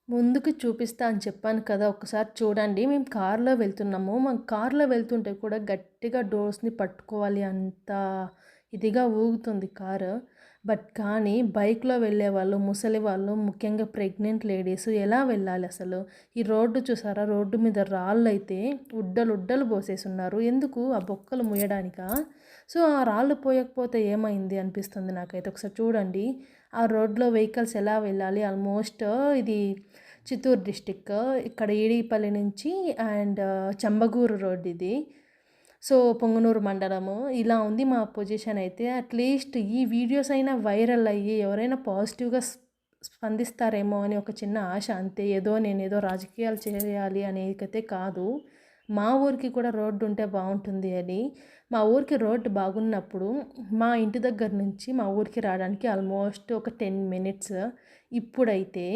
ముందుకు చూపిస్తా అని చెప్పాను కదా! ఒక్కసారి చూడండి. మేము కార్‌లో వెళ్తున్నాము. మేము కార్‌లో వెళ్తుంటే కూడా గట్టిగా డోర్స్‌ని పట్టుకోవాలి అంత ఇదిగా ఊగుతుంది కారు. కానీ బైక్‌లో వెళ్ళేవాళ్ళు, ముసలి వాళ్ళు, ముఖ్యంగా ప్రెగ్నెంట్ లేడీస్ ఎలా వెళ్ళాలసలు? ఈ రోడ్డు చూసారా? రోడ్డు మీద రాళ్ళైతే ఉడ్డలుడ్డలు పోసేసున్నారు. ఎందుకు? ఆ బొక్కలు ముయ్యడానికా? సో, ఆ రాళ్ళు పోయకపోతే ఏమైంది అనిపిస్తుంది నాకైతే. ఒకసారి చూడండి. ఆ రోడ్‌లో వెహికల్స్ ఎలా వెళ్ళాలి? ఆల్మోస్ట్ ఇది చిత్తూరు డిస్టిక్. ఇక్కడ ఈడిపల్లి నుంచి అండ్ చంబగూరు రోడ్ ఇది. సో, పొంగనూరు మండలము. ఇలా ఉంది మా పొజిషన్ అయితే. అట్‌లీస్ట్ ఈ వీడియోస్ అయినా వైరల్ అయ్యి ఎవరైనా పాజిటివ్‌గా స్పందిస్తారేమో అని ఒక చిన్న ఆశ అంతే. నేనేదో రాజకీయాలు చేయాలి అనేకైతే కాదు. మా ఊరికి కూడా రోడ్డు ఉంటే బావుంటుంది అని. మా ఊరికి రోడ్డు బాగున్నప్పుడు మా ఇంటి దగ్గర నుంచి మా ఊరికి రావడానికి ఆల్మోస్ట్ ఒక 10 మినిట్స్. ఇప్పుడైతే